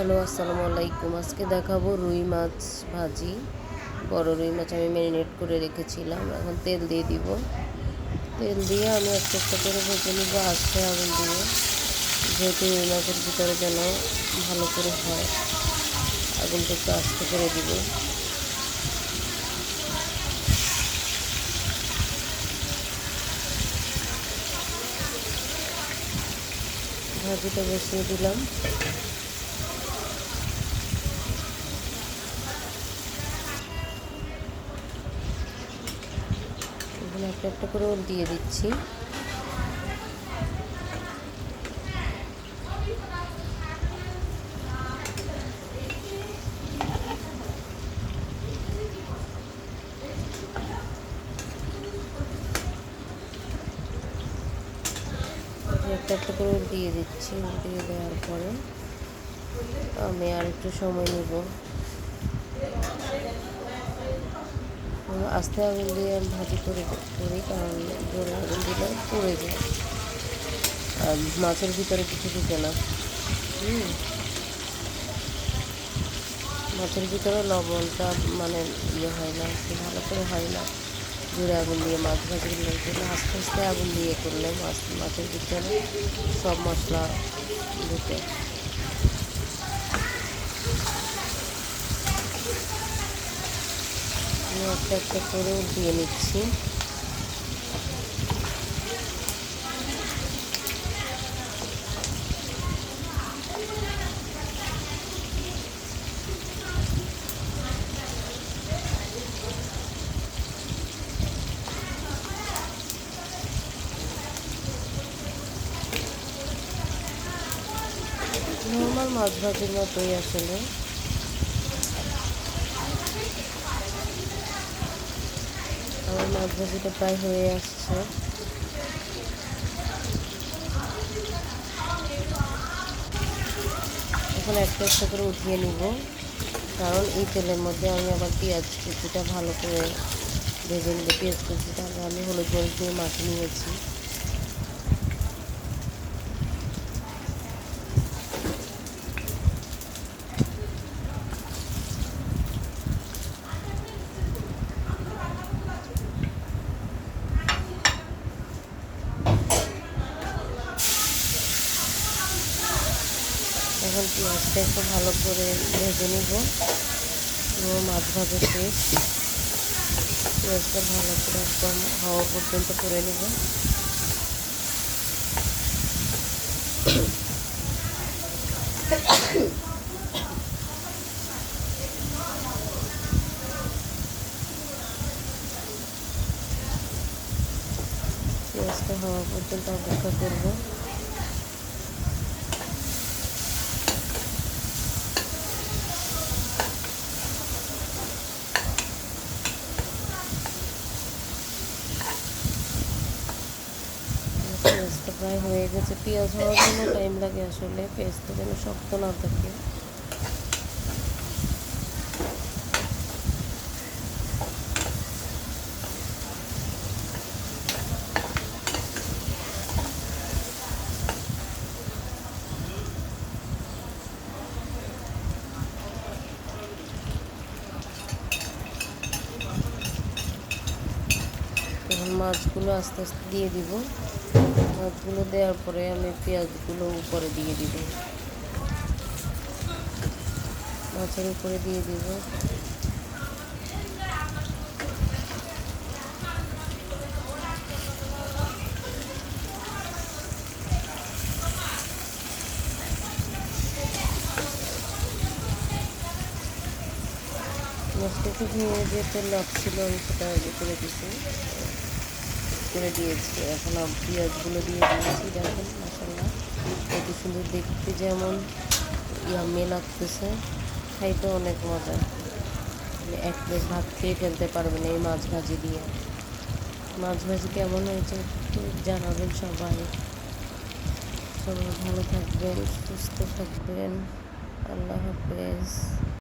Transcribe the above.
Hello, আসসালামু আলাইকুম। আজকে দেখাবো রুই মাছ ভাজি। বড় রুই মাছ আমি ম্যারিনেট করে রেখেছিলাম। এখন তেল দিয়ে দিব। তেল দিয়ে আমি একটা একটা করে ভেজে নিব আস্তে আগুন দিয়ে, যেহেতু রুই মাছের ভিতরে যেন ভালো করে হয়। আগুনটা একটু আস্তে করে দিব। ভাজিটা বসিয়ে দিলাম। এখানে একটা একটা করে দিয়ে দিচ্ছি। একটা একটা করে দিয়ে দিচ্ছি। দিয়ে দেওয়ার পরে আমি আর একটু সময় নেব। আস্তে আগুন দিয়ে আমি ভাজি করি, কারণ জোরে আগুন দিলে পড়ে যায় আর মাছের ভিতরে কিছু ঢুকে না। মাছের ভিতরে লবণটা মানে হয় না, ভালো করে হয় না। জোরে আগুন দিয়ে মাছ ভাজিগুলোর জন্য আস্তে আস্তে আগুন দিয়ে করলে মাছের ভিতরে সব মশলা ঢুকে। আমি একটা একটা করে দিয়ে নিচ্ছি। নর্মাল মাছ ভাজির মতোই আসলে। আমার মাছ ভাজিটা প্রায় হয়ে আসছে। এখন একটা একটা করে উঠিয়ে নিব, কারণ এই তেলের মধ্যে আমি আবার পেঁয়াজ কুচিটা ভালো করে ভেজে নিব। পেঁয়াজ কুচিটা আমি হলুদ মরিচ দিয়ে মাখিয়ে নিয়েছি। এখন পেঁয়াজটা একটু ভালো করে ভেজে নিব। মাছ ভাজা শেষ। পেঁয়াজটা ভালো করে একদম হওয়া পর্যন্ত করে নিব। পেঁয়াজটা হওয়া পর্যন্ত অপেক্ষা করব। পেঁয়াজটা প্রায় হয়ে গেছে। পেঁয়াজ হওয়ার জন্য টাইম লাগে আসলে, পেঁয়াজটা যেন শক্ত না থাকে। এখন মাছগুলো আস্তে আস্তে দিয়ে দিব। মাছগুলো দেওয়ার পরে আমি পেঁয়াজগুলো উপরে দিয়ে দিব, মাছের উপরে দিয়ে দিব। মাছটা একটু ভেঙে যে তেল লাগছিল আমি সেটা করে দিয়েছি। এখন পেঁয়াজগুলো দিয়ে দিয়েছি। দেখেন মাশাআল্লাহ কত সুন্দর দেখতে, যেমন ইয়াম্মি লাগতেছে, খাইতে অনেক মজা। এক প্লেট ভাত খেয়ে ফেলতে পারবেন এই মাছ ভাজি দিয়ে। মাছ ভাজি কেমন হয়েছে একটু জানাবেন সবাই। সবাই ভালো থাকবেন, সুস্থ থাকবেন। আল্লাহ হাফেজ।